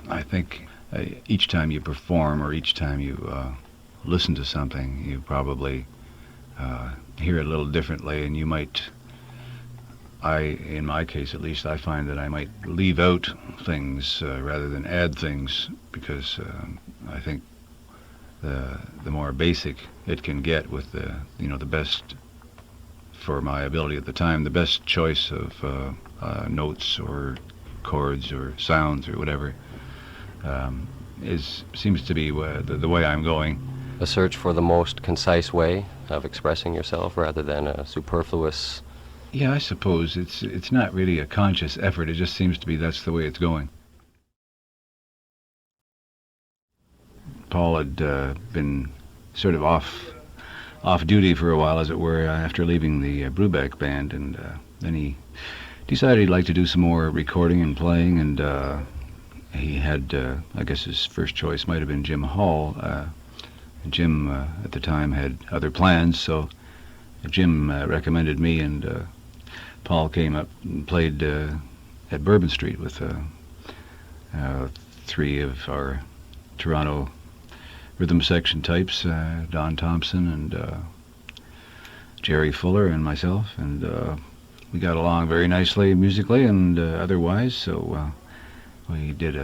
I think each time you perform or each time you listen to something, you probably hear it a little differently, and you might, in my case at least, I find that I might leave out things rather than add things, because I think the more basic it can get with the best, for my ability at the time, the best choice of notes or chords or sounds or whatever seems to be the way I'm going. A search for the most concise way of expressing yourself rather than a superfluous... Yeah, I suppose it's not really a conscious effort. It just seems to be that's the way it's going. Paul had been sort of off duty for a while, as it were, after leaving the Brubeck band, and then he decided he'd like to do some more recording and playing, and he had, I guess his first choice might have been Jim Hall. Jim at the time had other plans, so Jim recommended me, and Paul came up and played at Bourbon Street with three of our Toronto rhythm section types, Don Thompson and Jerry Fuller and myself, and we got along very nicely musically and otherwise, so we did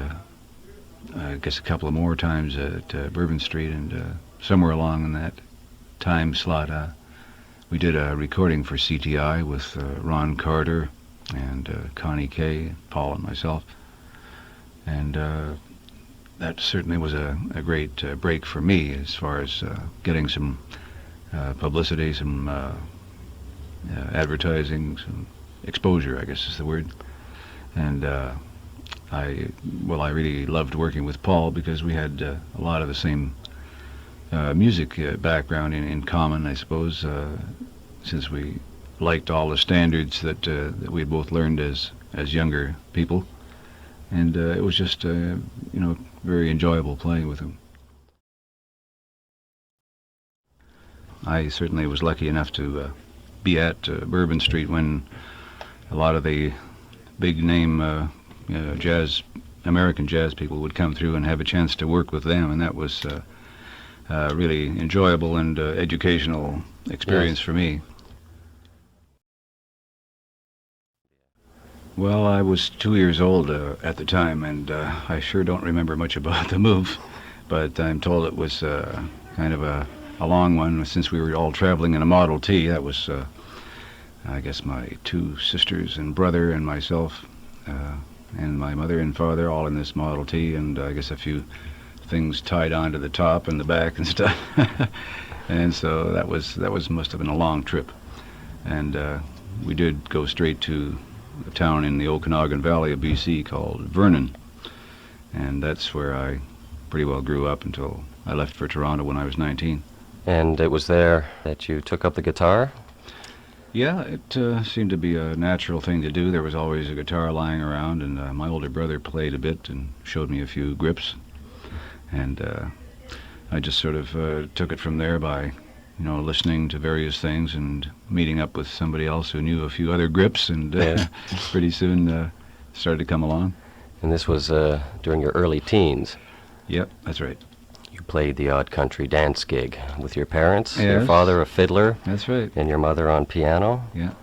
I guess a couple of more times at Bourbon Street, and somewhere along in that time slot we did a recording for CTI with Ron Carter and Connie Kay, Paul and myself, and that certainly was a great break for me as far as getting some publicity, some advertising, some exposure, I guess is the word. And I really loved working with Paul because we had a lot of the same music background in common, I suppose, since we liked all the standards that we had both learned as younger people. And it was just, very enjoyable playing with him. I certainly was lucky enough to be at Bourbon Street when a lot of the big-name American jazz people would come through and have a chance to work with them, and that was really enjoyable and educational experience for me. Well, I was 2 years old at the time, and I sure don't remember much about the move, but I'm told it was kind of a long one, since we were all traveling in a Model T. That was, I guess, my two sisters and brother and myself, and my mother and father all in this Model T, and I guess a few things tied onto the top and the back and stuff. And so that must have been a long trip. And we did go straight to a town in the Okanagan Valley of BC called Vernon, and that's where I pretty well grew up until I left for Toronto when I was 19. And it was there that you took up the guitar? Yeah, it seemed to be a natural thing to do. There was always a guitar lying around, and my older brother played a bit and showed me a few grips, and I just sort of took it from there by listening to various things and meeting up with somebody else who knew a few other grips, and pretty soon started to come along. And this was during your early teens? Yep, that's right. You played the odd country dance gig with your parents, yes. Your father a fiddler, that's right, and your mother on piano? Yeah.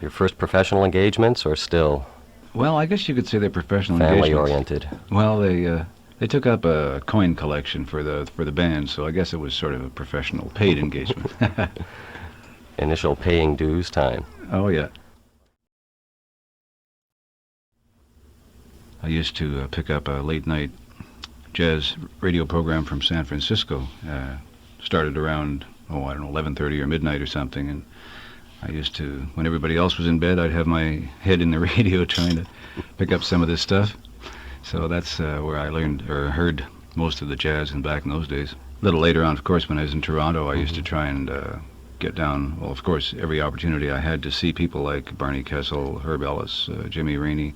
Your first professional engagements, or still? Well, I guess you could say they're professional family-oriented. Well, they took up a coin collection for the band, so I guess it was sort of a professional paid engagement. Initial paying dues time. Oh, yeah. I used to pick up a late-night jazz radio program from San Francisco. Started around, 11:30 or midnight or something, and I used to, when everybody else was in bed, I'd have my head in the radio trying to pick up some of this stuff. So that's where I learned or heard most of the jazz back in those days. A little later on, of course, when I was in Toronto, I used to try and get down, well, of course, every opportunity I had to see people like Barney Kessel, Herb Ellis, Jimmy Rainey,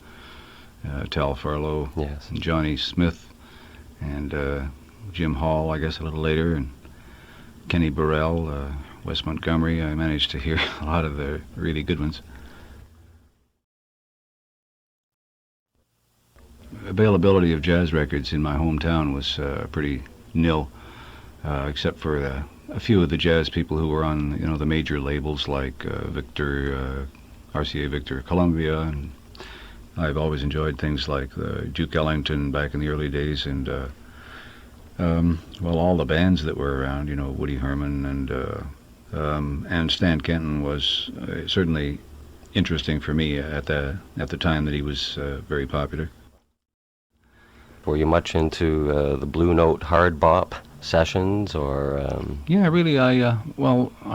Tal Farlow, yes, and Johnny Smith, and Jim Hall, I guess, a little later, and Kenny Burrell, Wes Montgomery. I managed to hear a lot of the really good ones. availability of jazz records in my hometown was pretty nil, except for a few of the jazz people who were on, the major labels like RCA Victor Columbia, and I've always enjoyed things like Duke Ellington back in the early days, and all the bands that were around, Woody Herman and Stan Kenton was certainly interesting for me at the time that he was very popular. Were you much into the Blue Note hard bop sessions, or? Yeah, really. I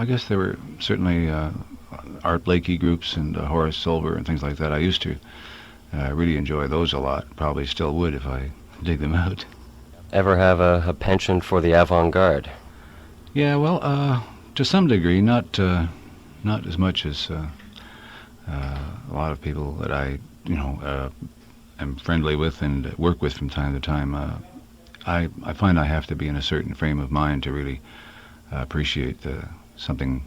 guess there were certainly Art Blakey groups and Horace Silver and things like that. I used to really enjoy those a lot. Probably still would if I dig them out. Ever have a penchant for the avant-garde? Yeah, well, to some degree, not as much as a lot of people that I, am friendly with and work with from time to time. I find I have to be in a certain frame of mind to really appreciate something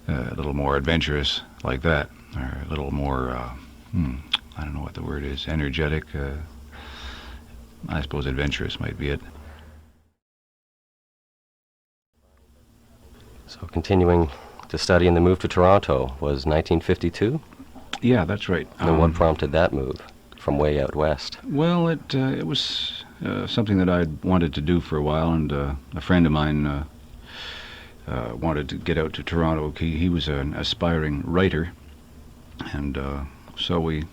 a little more adventurous like that, or a little more, I don't know what the word is, energetic. I suppose adventurous might be it. So continuing to study and the move to Toronto was 1952? Yeah, that's right. And what prompted that move from way out west? Well, it was something that I'd wanted to do for a while, and a friend of mine wanted to get out to Toronto. He was an aspiring writer, and so we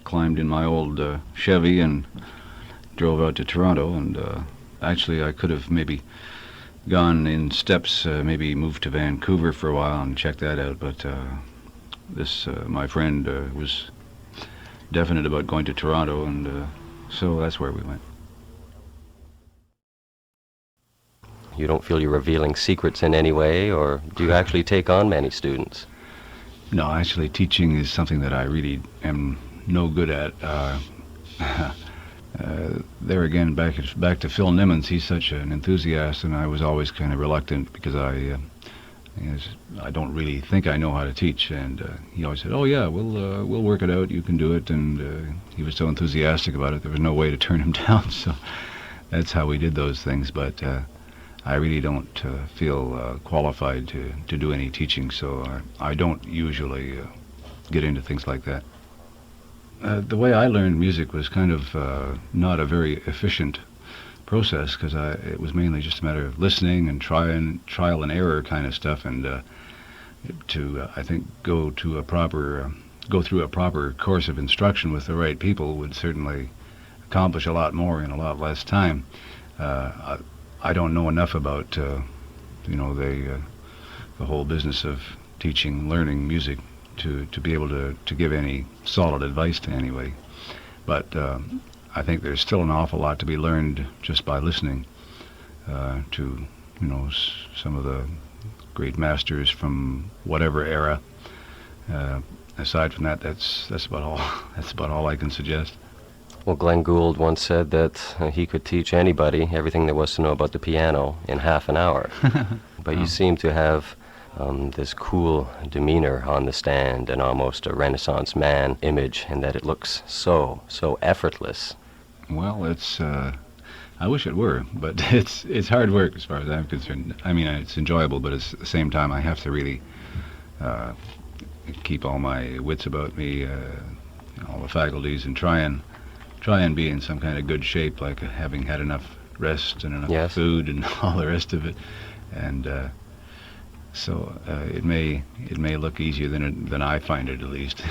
climbed in my old Chevy and drove out to Toronto, and actually I could have maybe gone in steps, maybe moved to Vancouver for a while and checked that out, but my friend was definite about going to Toronto, and so that's where we went. You don't feel you're revealing secrets in any way, or do you actually take on many students? No, actually teaching is something that I really am no good at. There again, back to Phil Nimmons, he's such an enthusiast, and I was always kind of reluctant because I don't really think I know how to teach, and he always said, "Oh yeah, we'll work it out. You can do it." And he was so enthusiastic about it, there was no way to turn him down. So that's how we did those things. But I really don't feel qualified to do any teaching, so I don't usually get into things like that. The way I learned music was kind of not a very efficient process, because it was mainly just a matter of listening and trial and error kind of stuff, and I think go through a proper course of instruction with the right people would certainly accomplish a lot more in a lot less time. I don't know enough about the whole business of teaching, learning music to be able to give any solid advice to anybody. But I think there's still an awful lot to be learned just by listening to some of the great masters from whatever era. Aside from that, that's about all. That's about all I can suggest. Well, Glenn Gould once said that he could teach anybody everything there was to know about the piano in half an hour. But you seem to have this cool demeanor on the stand and almost a Renaissance man image, and that it looks so effortless. Well, I wish it were, but it's hard work as far as I'm concerned. I mean, it's enjoyable, but at the same time, I have to really keep all my wits about me, all the faculties, and try and be in some kind of good shape, like having had enough rest and enough food and all the rest of it. And so it may look easier than I find it, at least.